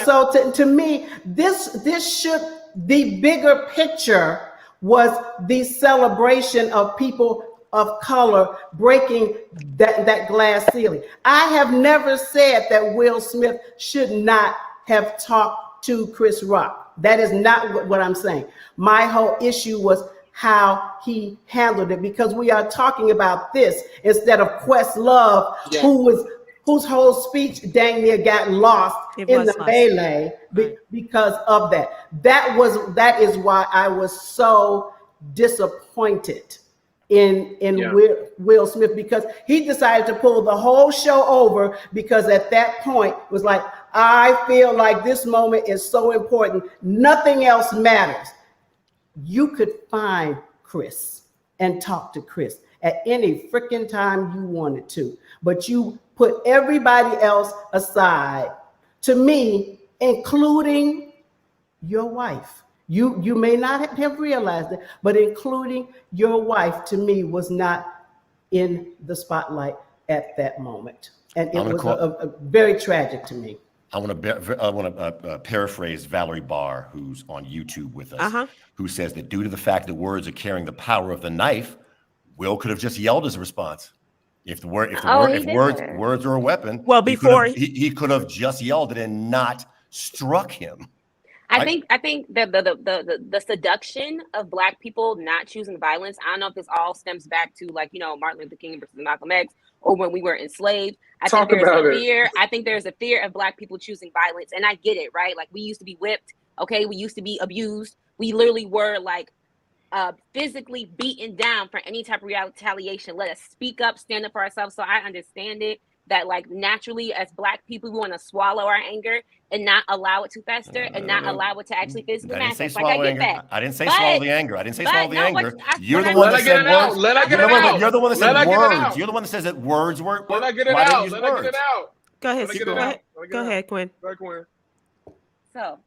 So to me, this should, the bigger picture was the celebration of people of color breaking that glass ceiling. I have never said that Will Smith should not have talked to Chris Rock. That is not what I'm saying. My whole issue was how he handled it, because we are talking about this instead of Questlove, whose whole speech dang near got lost in the melee because of that. That is why I was so disappointed in Will Smith, because he decided to pull the whole show over, because at that point was like, I feel like this moment is so important, nothing else matters. You could find Chris and talk to Chris at any freaking time you wanted to, but you put everybody else aside, to me, including your wife. You may not have realized it, but including your wife, to me, was not in the spotlight at that moment. And it was a very tragic to me. I want to paraphrase Valerie Barr, who's on YouTube with us, who says that due to the fact that words are carrying the power of the knife, Will could have just yelled as a response. If words are a weapon, well, before he could have just yelled it and not struck him. I think that the seduction of Black people not choosing violence, I don't know if this all stems back to, like, Martin Luther King versus Malcolm X, or when we were enslaved. I think there's a fear of Black people choosing violence, and I get it, right? Like, we used to be whipped, okay? We used to be abused. We literally were like physically beaten down for any type of retaliation. Let us speak up, stand up for ourselves. So I understand it that like naturally as Black people, we want to swallow our anger and not allow it to fester and not allow it to actually physically I didn't say manifest. Like swallow I get anger. that. I didn't say But- swallow the anger. I didn't say swallow the no, anger. what You're the I- one Let that her get said it out. words. Let her get You're it the one that- out. You're the one that Let said her get it words. out. You're the one that says that words were. Let her get it why didn't you out. use Let her get words? it out. Go ahead. Let her get Go it ahead. out. Let her get Go it ahead, Quinn. out. Go ahead, Quinn. So,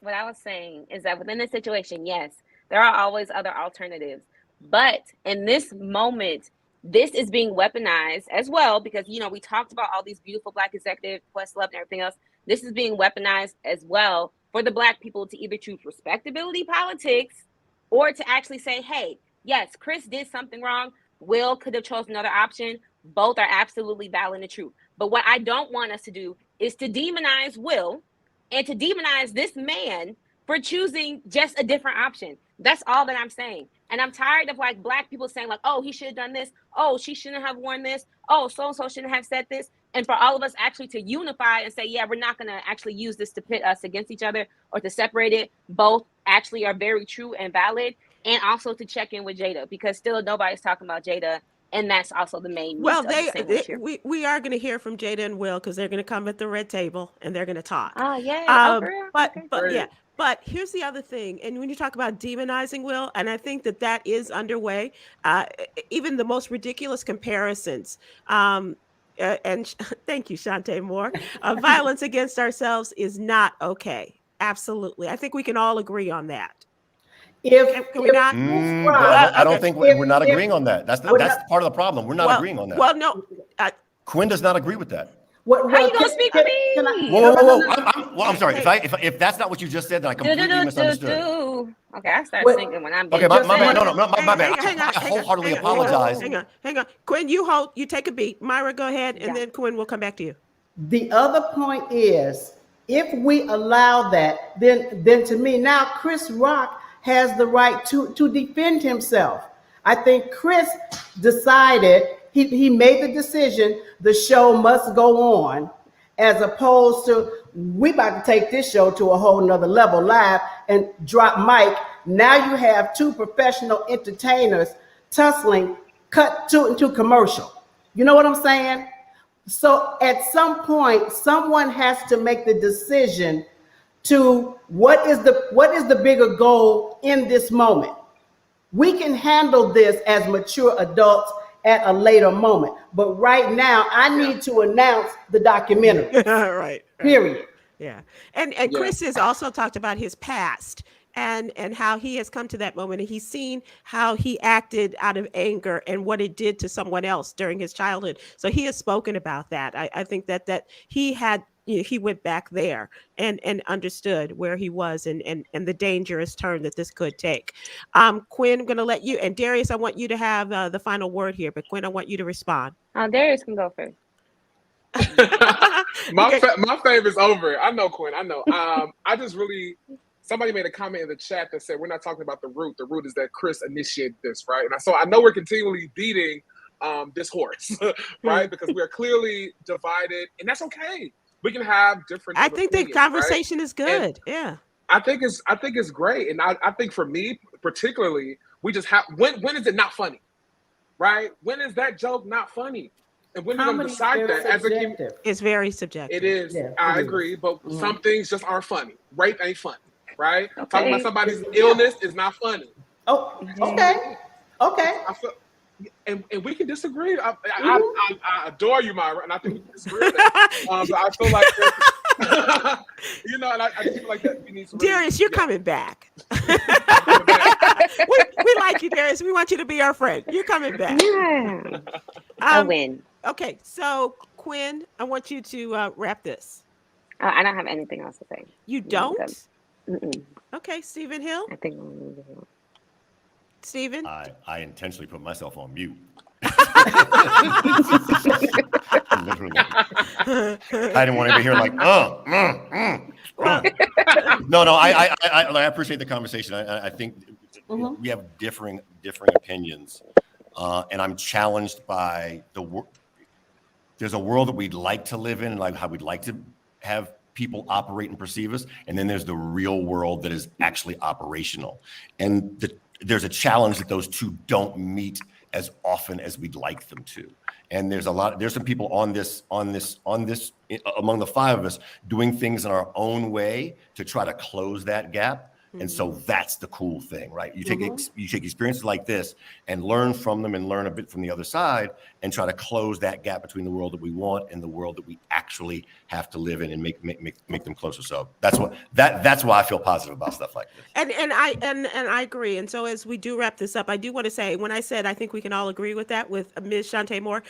what I was saying is that within this situation, yes, there are always other alternatives. But in this moment, this is being weaponized as well because, you know, we talked about all these beautiful Black executives, Questlove and everything else. This is being weaponized as well for the Black people to either choose respectability politics or to actually say, hey, yes, Chris did something wrong. Will could have chosen another option. Both are absolutely valid and true. But what I don't want us to do is to demonize Will and to demonize this man for choosing just a different option. That's all that I'm saying. And I'm tired of like Black people saying like, oh, he should have done this. Oh, she shouldn't have worn this. Oh, so-and-so shouldn't have said this. And for all of us actually to unify and say, yeah, we're not going to actually use this to pit us against each other or to separate it. Both actually are very true and valid. And also to check in with Jada because still nobody's talking about Jada. And that's also the main meat Well, of the sandwich here. we are going to hear from Jada and Will because they're going to come at the red table and they're going to talk. Oh, yeah. For real? But Okay. but Great. yeah. But here's the other thing, and when you talk about demonizing Will, and I think that that is underway. Even the most ridiculous comparisons. Thank you, Shantae Moore. Violence against ourselves is not okay. Absolutely, I think we can all agree on that. Can we not? But I don't Okay. think we're not agreeing on that. That's part of the problem. We're not Well, agreeing on that. Well, no. Quinn does not agree with that. How you gonna speak for me? Whoa. I'm sorry. If that's not what you just said, then I completely misunderstood. Okay, I start singing when I'm Okay, being my bad. just No, my bad. Hang on, I wholeheartedly apologize. Hang on. Quinn, you take a beat. Myra, go ahead, and then Quinn will come back to you. The other point is, if we allow that, then to me now Chris Rock has the right to defend himself. I think Chris decided he made the decision the show must go on, as opposed to we about to take this show to a whole nother level live and drop mic. Now you have two professional entertainers tussling, cut into commercial. You know what I'm saying? So at some point, someone has to make the decision to what is the bigger goal in this moment. We can handle this as mature adults at a later moment, but right now I need to announce the documentary. Right. Period. Yeah. And Chris has also talked about his past and how he has come to that moment, and he's seen how he acted out of anger and what it did to someone else during his childhood. So he has spoken about that. I think that he had, he went back there and understood where he was and the dangerous turn that this could take. Quinn, I'm going to let you, and Darius, I want you to have the final word here, but Quinn, I want you to respond. Darius can go first. My favorite's over. I know, Quinn. I know. I just really, somebody made a comment in the chat that said we're not talking about the root. The root is that Chris initiated this, right? And so I know we're continually beating this horse, right? Because we are clearly divided, and that's okay. We can have different. I think the conversation is good. And yeah. I think it's great, and I think for me particularly, we just have when is it not funny, right? When is that joke not funny? And when we're going to decide that as a community, it's very subjective. It is. Yeah, I agree, but some things just aren't funny. Rape ain't funny, right? Okay. Talking about somebody's illness is not funny. Oh, okay. I feel, and we can disagree. I adore you, Myra, and I think we can disagree on that. But I feel like, you know, and I just feel like that we need to. Darius, you're coming back. we like you, Darius. We want you to be our friend. You're coming back. Yeah. I win. Okay, so Quinn, I want you to wrap this. I don't have anything else to say. You don't? Mm-mm. Okay, Stephen Hill. I think I'm Stephen? I intentionally put myself on mute. Literally. I didn't want to be here like, No, I appreciate the conversation. I think we have differing opinions, and I'm challenged by there's a world that we'd like to live in, like how we'd like to have people operate and perceive us, and then there's the real world that is actually operational. And there's a challenge that those two don't meet as often as we'd like them to. And there's some people on this among the five of us doing things in our own way to try to close that gap. And so that's the cool thing, right? You take experiences like this and learn from them and learn a bit from the other side and try to close that gap between the world that we want and the world that we actually have to live in and make them closer. So that's why I feel positive about stuff like this. And I agree. And so as we do wrap this up, I do want to say, when I said I think we can all agree with that with Ms. Shantae Moore,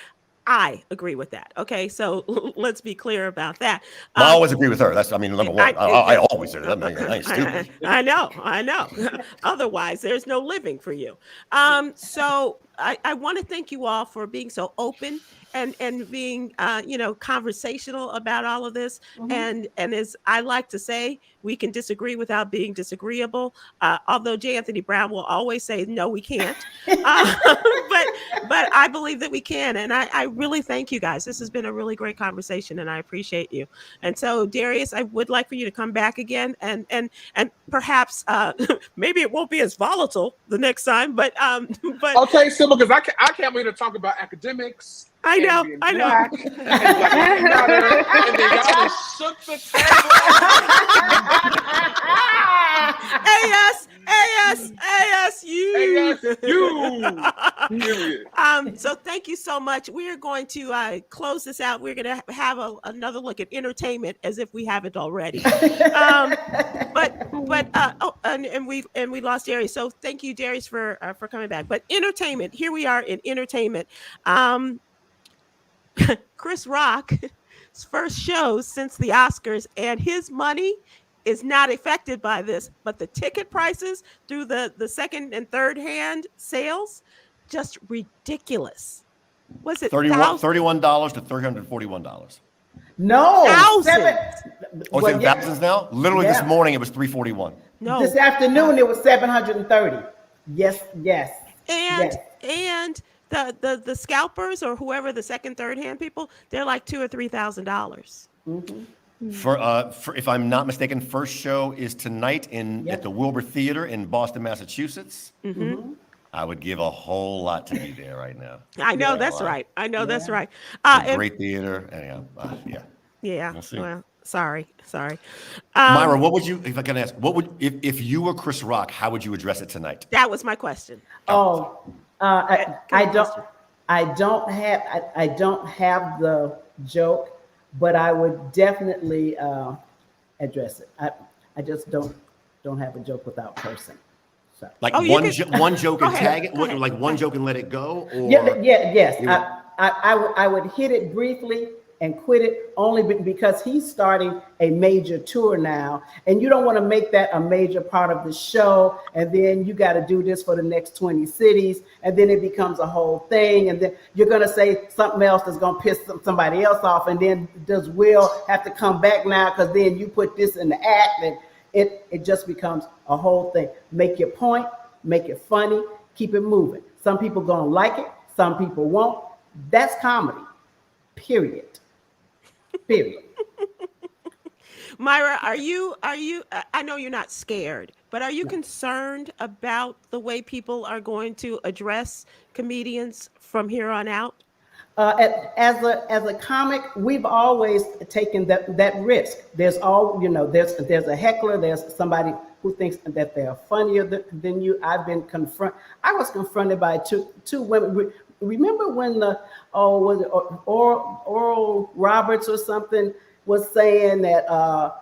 I agree with that. Okay, so let's be clear about that. I always agree with her. Number one. I always say that. I ain't stupid. I know. Otherwise, there's no living for you. So I want to thank you all for being so open and being conversational about all of this. And as I like to say, we can disagree without being disagreeable. Although J. Anthony Brown will always say, no, we can't. But I believe that we can. And I really thank you guys. This has been a really great conversation and I appreciate you. And so Darius, I would like for you to come back again and perhaps maybe it won't be as volatile the next time, but okay, Sybil, because I can't wait to talk about academics. I know. And then y'all just shook the table. ASU. So thank you so much. We are going to close this out. We're going to have another look at entertainment as if we haven't already. And we lost Darius. So thank you, Darius, for coming back. But entertainment. Here we are in entertainment. Chris Rock's first show since the Oscars, and his money is not affected by this, but the ticket prices through the second and third hand sales, just ridiculous. Was it $31 to $341? No, thousands? Oh, it's in thousands now? Literally this morning it was $341. No, this afternoon it was 730. Yes. And the scalpers or whoever, the second, third hand people, they're like $2,000 or $3,000. For if I'm not mistaken, first show is tonight at the Wilbur Theater in Boston, Massachusetts. I would give a whole lot to be there right now. I know that's right. That's right. Great theater. Anyhow, yeah. We'll see. Well, sorry. Myra, what would you, if I can ask, if you were Chris Rock, how would you address it tonight? That was my question. I don't have the joke, but I would definitely address it. I just don't have a joke without cursing. So. Like one joke and tag it, like one joke and let it go. Or yes. I would hit it briefly and quit it only because he's starting a major tour now, and you don't want to make that a major part of the show, and then you got to do this for the next 20 cities, and then it becomes a whole thing, and then you're going to say something else that's going to piss somebody else off, and then does Will have to come back now because then you put this in the act, and it just becomes a whole thing. Make your point, make it funny, keep it moving. Some people going to like it, some people won't. That's comedy, period. Myra, are you, I know you're not scared, but are you concerned about the way people are going to address comedians from here on out? As a comic, we've always taken that risk. There's there's a heckler, there's somebody who thinks that they're funnier than you. I was confronted by two women. Remember when was it Oral Roberts or something was saying that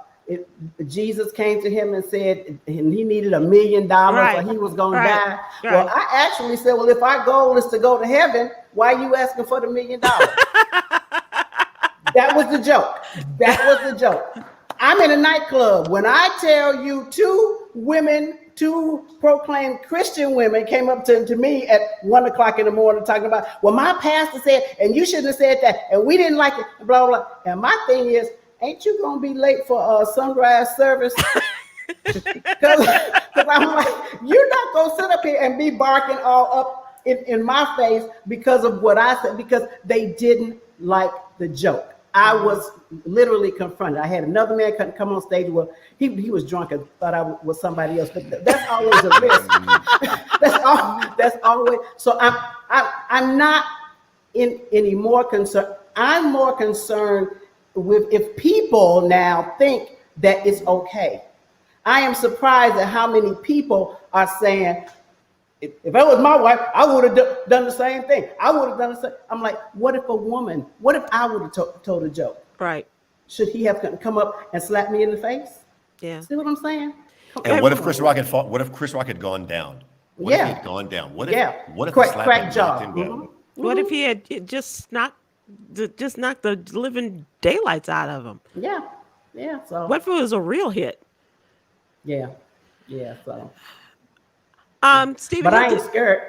Jesus came to him and said he needed $1 million or he was going to die. Right. Well, I actually said, well, if our goal is to go to heaven, why are you asking for the $1 million? That was the joke. I'm in a nightclub. When I tell you two proclaimed Christian women came up to me at 1:00 in the morning talking about, well, my pastor said, and you shouldn't have said that, and we didn't like it, blah, blah, blah. And my thing is, ain't you going to be late for a sunrise service? Because I'm like, you're not going to sit up here and be barking all up in my face because of what I said, because they didn't like the joke. I was literally confronted. I had another man come on stage. Well, he was drunk and thought I was somebody else, but that's always a risk. That's always. So I'm not any more concerned. I'm more concerned with if people now think that it's okay. I am surprised at how many people are saying, if it was my wife, I would have done the same thing. I would have done the same. I'm like, what if I would have told a joke? Right. Should he have come up and slapped me in the face? Yeah. See what I'm saying? And what if Chris Rock had fought? What if Chris Rock had gone down? What if he had gone down? What if the slap had knocked him down? What if he had just knocked the living daylights out of him? Yeah. So what if it was a real hit? Yeah. So. Stephen, but I ain't scared.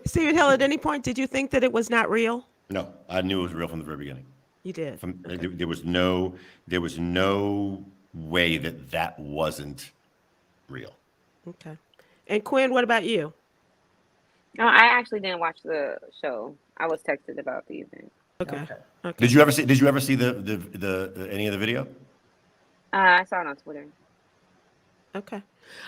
Stephen Hill, at any point, did you think that it was not real? No, I knew it was real from the very beginning. You did. There was no way that wasn't real. Okay. And Quinn, what about you? No, I actually didn't watch the show. I was texted about the event. Okay. Did you ever see the any of the video? I saw it on Twitter. Okay.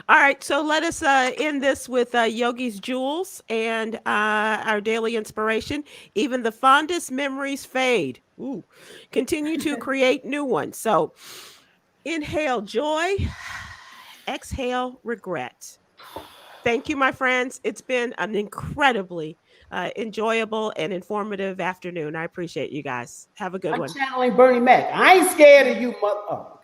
All right. So let us end this with Yogi's Jewels and our daily inspiration. Even the fondest memories fade. Ooh. Continue to create new ones. So inhale joy, exhale regret. Thank you, my friends. It's been an incredibly enjoyable and informative afternoon. I appreciate you guys. Have a good one. I'm channeling Bernie Mac. I ain't scared of you, mother. Oh.